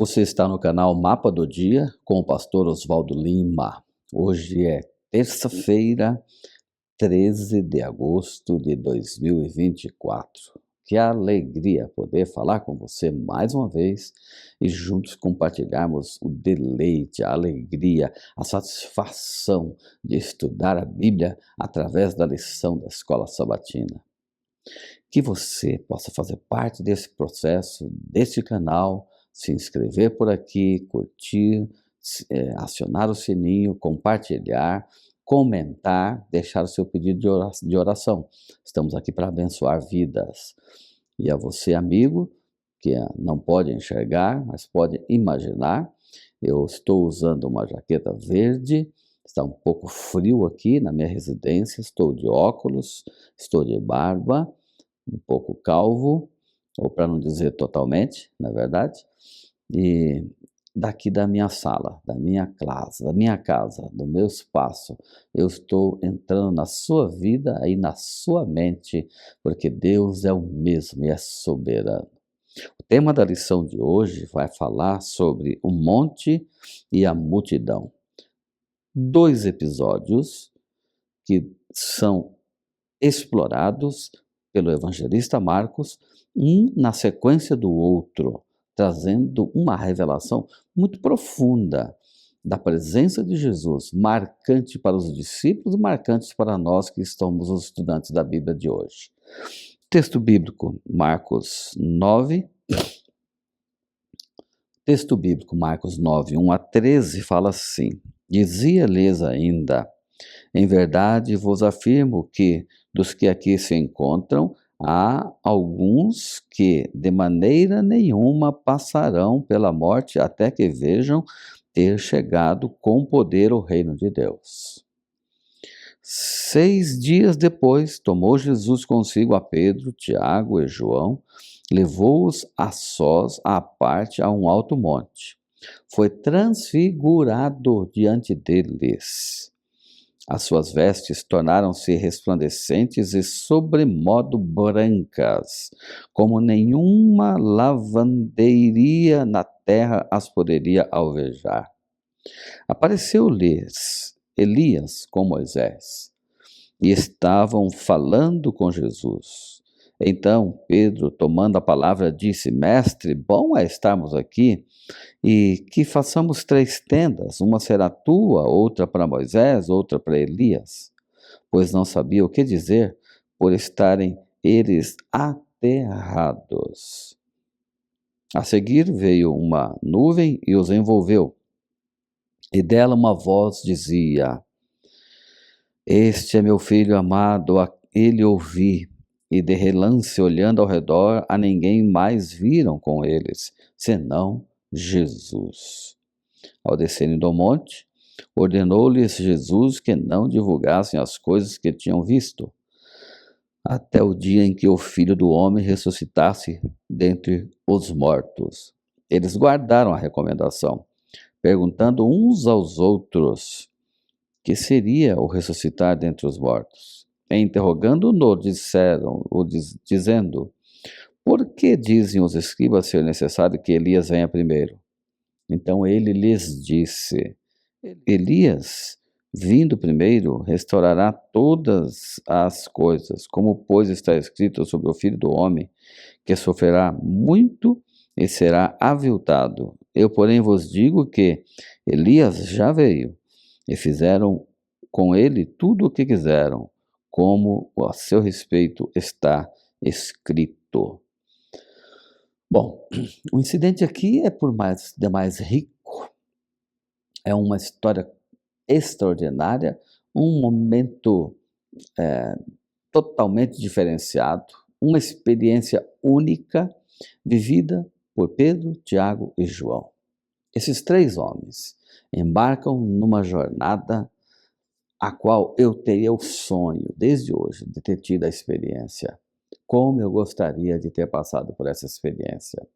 Você está no canal Mapa do Dia com o pastor Oswaldo Lima. Hoje é terça-feira, 13 de agosto de 2024. Que alegria poder falar com você mais uma vez e juntos compartilharmos o deleite, a alegria, a satisfação de estudar a Bíblia através da lição da Escola Sabatina. Que você possa fazer parte desse processo, desse canal, se inscrever por aqui, curtir, acionar o sininho, compartilhar, comentar, deixar o seu pedido de oração. Estamos aqui para abençoar vidas. E a você, amigo, que não pode enxergar, mas pode imaginar, eu estou usando uma jaqueta verde, está um pouco frio aqui na minha residência, estou de óculos, estou de barba, um pouco calvo, ou para não dizer totalmente, na verdade, e daqui da minha sala, da minha classe, da minha casa, do meu espaço, eu estou entrando na sua vida e na sua mente, porque Deus é o mesmo e é soberano. O tema da lição de hoje vai falar sobre o monte e a multidão. 2 episódios que são explorados pelo evangelista Marcos, um na sequência do outro, trazendo uma revelação muito profunda da presença de Jesus, marcante para os discípulos, marcantes para nós que estamos os estudantes da Bíblia de hoje. Texto bíblico, Marcos 9. Texto bíblico, Marcos 9, 1 a 13, fala assim: Dizia-lhes ainda: Em verdade vos afirmo que, dos que aqui se encontram, há alguns que de maneira nenhuma passarão pela morte até que vejam ter chegado com poder o reino de Deus. 6 dias depois, tomou Jesus consigo a Pedro, Tiago e João, levou-os a sós à parte a um alto monte. Foi transfigurado diante deles. As suas vestes tornaram-se resplandecentes e sobremodo brancas, como nenhuma lavanderia na terra as poderia alvejar. Apareceu-lhes Elias com Moisés, e estavam falando com Jesus. Então Pedro, tomando a palavra, disse: Mestre, bom é estarmos aqui, e que façamos 3 tendas, uma será tua, outra para Moisés, outra para Elias. Pois não sabia o que dizer, por estarem eles aterrados. A seguir veio uma nuvem e os envolveu, e dela uma voz dizia: Este é meu filho amado, a ele ouvi. E de relance, olhando ao redor, a ninguém mais viram com eles, senão Jesus. Ao descerem do monte, ordenou-lhes Jesus que não divulgassem as coisas que tinham visto, até o dia em que o Filho do Homem ressuscitasse dentre os mortos. Eles guardaram a recomendação, perguntando uns aos outros que seria o ressuscitar dentre os mortos. Interrogando-no, dizendo: Por que dizem os escribas ser necessário que Elias venha primeiro? Então ele lhes disse: Elias, vindo primeiro, restaurará todas as coisas, como pois está escrito sobre o Filho do Homem, que sofrerá muito e será aviltado. Eu, porém, vos digo que Elias já veio, e fizeram com ele tudo o que quiseram, como a seu respeito está escrito. Bom, o incidente aqui é por mais demais rico, é uma história extraordinária, um momento totalmente diferenciado, uma experiência única vivida por Pedro, Tiago e João. Esses 3 homens embarcam numa jornada a qual eu teria o sonho, desde hoje, de ter tido a experiência. Como eu gostaria de ter passado por essa experiência.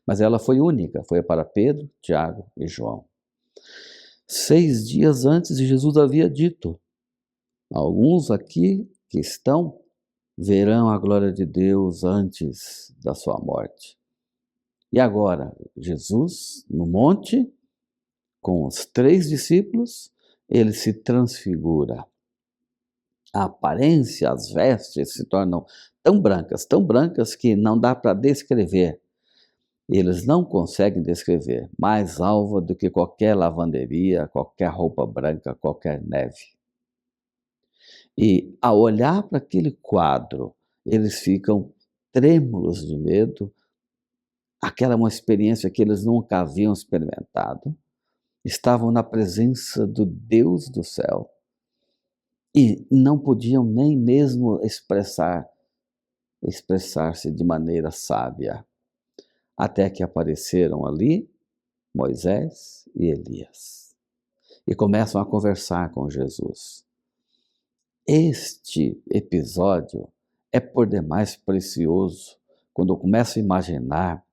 Mas ela foi única, foi para Pedro, Tiago e João. 6 dias antes, Jesus havia dito: alguns aqui que estão verão a glória de Deus antes da sua morte. E agora, Jesus, no monte, com os 3 discípulos, ele se transfigura. A aparência, as vestes se tornam tão brancas que não dá para descrever. Eles não conseguem descrever, mais alva do que qualquer lavanderia, qualquer roupa branca, qualquer neve. E ao olhar para aquele quadro, eles ficam trêmulos de medo. Aquela é uma experiência que eles nunca haviam experimentado. Estavam na presença do Deus do céu e não podiam nem mesmo expressar-se de maneira sábia, até que apareceram ali Moisés e Elias e começam a conversar com Jesus. Este episódio é por demais precioso quando eu começo a imaginar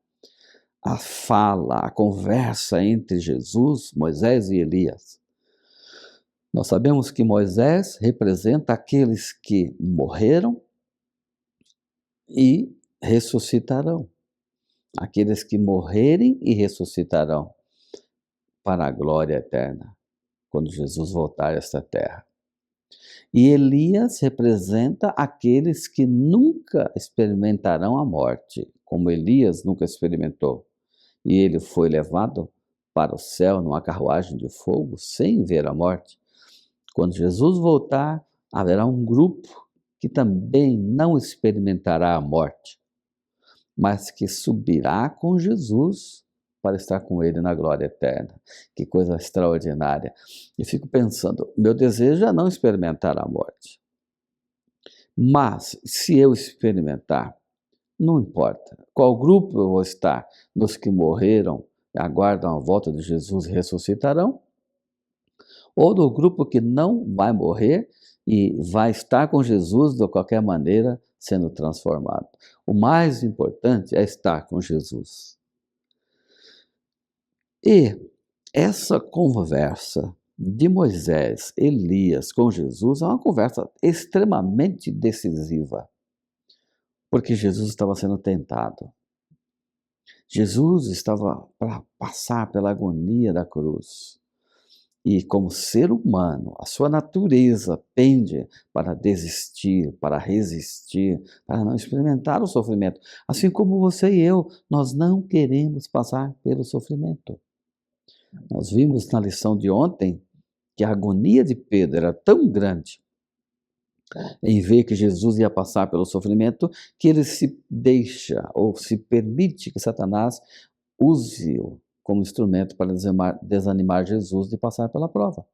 a fala, a conversa entre Jesus, Moisés e Elias. Nós sabemos que Moisés representa aqueles que morreram e ressuscitarão. Aqueles que morrerem e ressuscitarão para a glória eterna, quando Jesus voltar a esta terra. E Elias representa aqueles que nunca experimentarão a morte, como Elias nunca experimentou. E ele foi levado para o céu numa carruagem de fogo sem ver a morte. Quando Jesus voltar, haverá um grupo que também não experimentará a morte, mas que subirá com Jesus para estar com ele na glória eterna. Que coisa extraordinária. E fico pensando, meu desejo é não experimentar a morte. Mas, se eu experimentar, não importa qual grupo eu vou estar, nos que morreram, aguardam a volta de Jesus e ressuscitarão, ou do grupo que não vai morrer e vai estar com Jesus de qualquer maneira sendo transformado. O mais importante é estar com Jesus. E essa conversa de Moisés, Elias com Jesus é uma conversa extremamente decisiva, porque Jesus estava sendo tentado. Jesus estava para passar pela agonia da cruz. E como ser humano, a sua natureza pende para desistir, para resistir, para não experimentar o sofrimento. Assim como você e eu, nós não queremos passar pelo sofrimento. Nós vimos na lição de ontem que a agonia de Pedro era tão grande em ver que Jesus ia passar pelo sofrimento, que ele se deixa ou se permite que Satanás use-o como instrumento para desanimar Jesus de passar pela prova.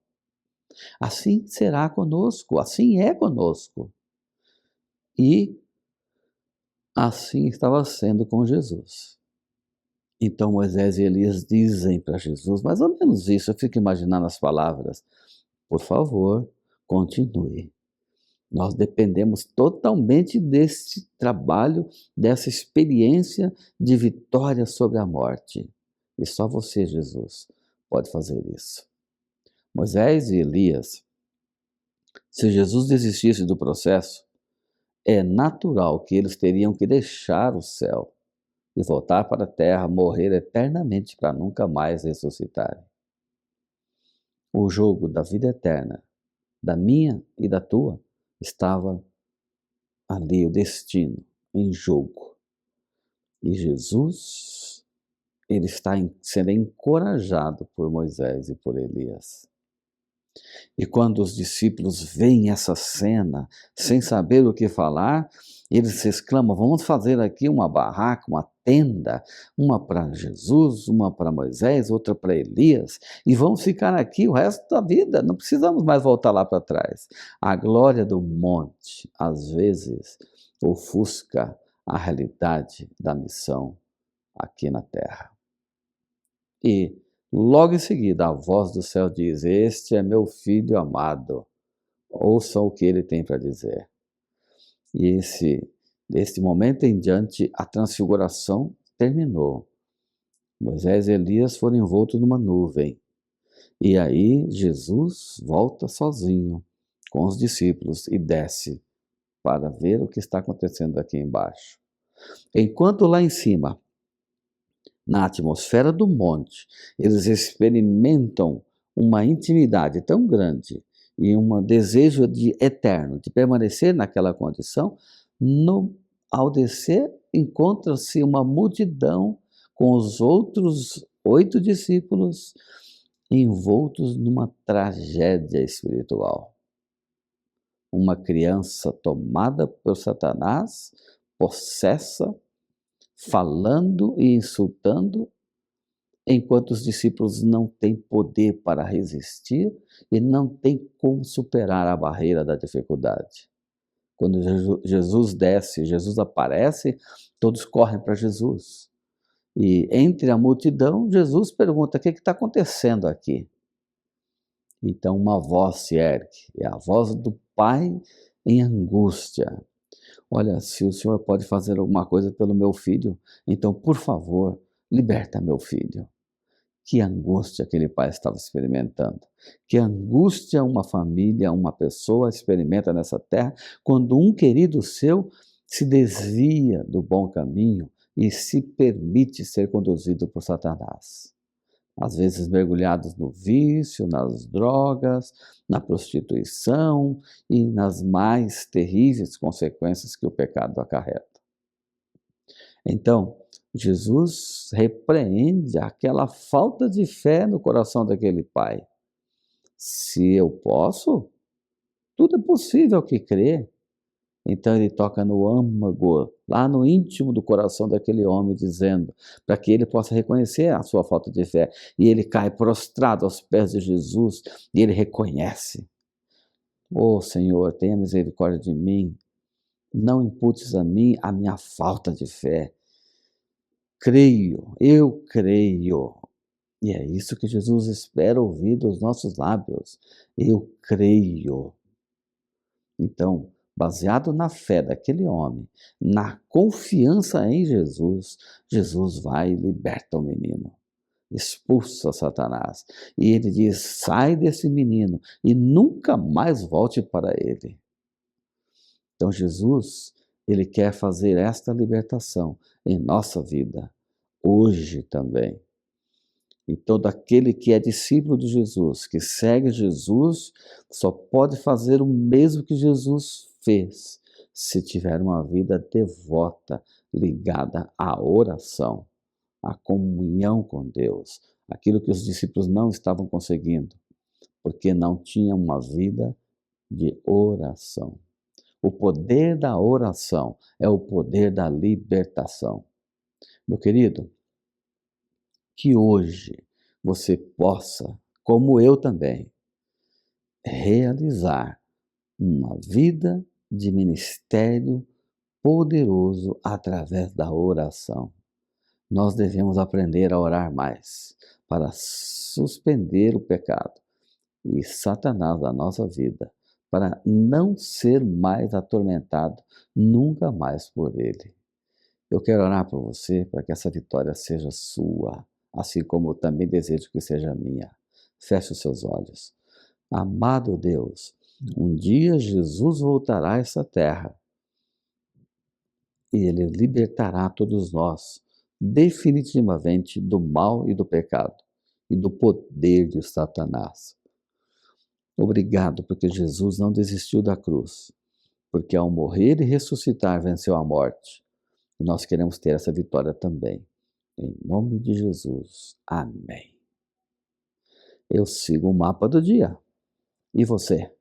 Assim será conosco, assim é conosco. E assim estava sendo com Jesus. Então Moisés e Elias dizem para Jesus, mais ou menos isso, eu fico imaginando as palavras, por favor, continue. Nós dependemos totalmente desse trabalho, dessa experiência de vitória sobre a morte. E só você, Jesus, pode fazer isso. Moisés e Elias, se Jesus desistisse do processo, é natural que eles teriam que deixar o céu e voltar para a terra, morrer eternamente para nunca mais ressuscitarem. O jogo da vida eterna, da minha e da tua, estava ali, o destino em jogo. E Jesus, ele está sendo encorajado por Moisés e por Elias. E quando os discípulos veem essa cena, sem saber o que falar, eles exclamam, vamos fazer aqui uma barraca, uma tenda, uma para Jesus, uma para Moisés, outra para Elias, e vamos ficar aqui o resto da vida, não precisamos mais voltar lá para trás. A glória do monte, às vezes, ofusca a realidade da missão aqui na terra. E logo em seguida, a voz do céu diz, este é meu filho amado, ouçam o que ele tem para dizer. E deste momento em diante, a transfiguração terminou. Moisés e Elias foram envoltos numa nuvem. E aí Jesus volta sozinho com os discípulos e desce para ver o que está acontecendo aqui embaixo. Enquanto lá em cima na atmosfera do monte, eles experimentam uma intimidade tão grande e um desejo eterno de permanecer naquela condição, ao descer, encontra-se uma multidão com os outros 8 discípulos envoltos numa tragédia espiritual. Uma criança tomada por Satanás, possessa, falando e insultando, enquanto os discípulos não têm poder para resistir e não têm como superar a barreira da dificuldade. Quando Jesus desce, Jesus aparece, todos correm para Jesus. E entre a multidão, Jesus pergunta: o que está acontecendo aqui? Então uma voz se ergue, é a voz do pai em angústia. Olha, se o Senhor pode fazer alguma coisa pelo meu filho, então, por favor, liberta meu filho. Que angústia aquele pai estava experimentando. Que angústia uma família, uma pessoa experimenta nessa terra quando um querido seu se desvia do bom caminho e se permite ser conduzido por Satanás. Às vezes mergulhados no vício, nas drogas, na prostituição e nas mais terríveis consequências que o pecado acarreta. Então, Jesus repreende aquela falta de fé no coração daquele pai. Se eu posso, tudo é possível ao que crê. Então ele toca no âmago, lá no íntimo do coração daquele homem, dizendo, para que ele possa reconhecer a sua falta de fé. E ele cai prostrado aos pés de Jesus e ele reconhece: "Oh Senhor, tenha misericórdia de mim, não imputes a mim a minha falta de fé. Creio, eu creio." E é isso que Jesus espera ouvir dos nossos lábios. Eu creio. Então, baseado na fé daquele homem, na confiança em Jesus, Jesus vai e liberta o menino, expulsa Satanás. E ele diz: sai desse menino e nunca mais volte para ele. Então Jesus, ele quer fazer esta libertação em nossa vida, hoje também. E todo aquele que é discípulo de Jesus, que segue Jesus, só pode fazer o mesmo que Jesus fez, se tiver uma vida devota, ligada à oração, à comunhão com Deus, aquilo que os discípulos não estavam conseguindo, porque não tinham uma vida de oração. O poder da oração é o poder da libertação. Meu querido, que hoje você possa, como eu também, realizar uma vida de ministério poderoso através da oração. Nós devemos aprender a orar mais para suspender o pecado e Satanás da nossa vida, para não ser mais atormentado nunca mais por ele. Eu quero orar por você para que essa vitória seja sua, assim como eu também desejo que seja minha. Feche os seus olhos. Amado Deus, um dia Jesus voltará a essa terra e Ele libertará todos nós definitivamente do mal e do pecado e do poder de Satanás. Obrigado porque Jesus não desistiu da cruz, porque ao morrer e ressuscitar venceu a morte. E nós queremos ter essa vitória também. Em nome de Jesus. Amém. Eu sigo o mapa do dia. E você?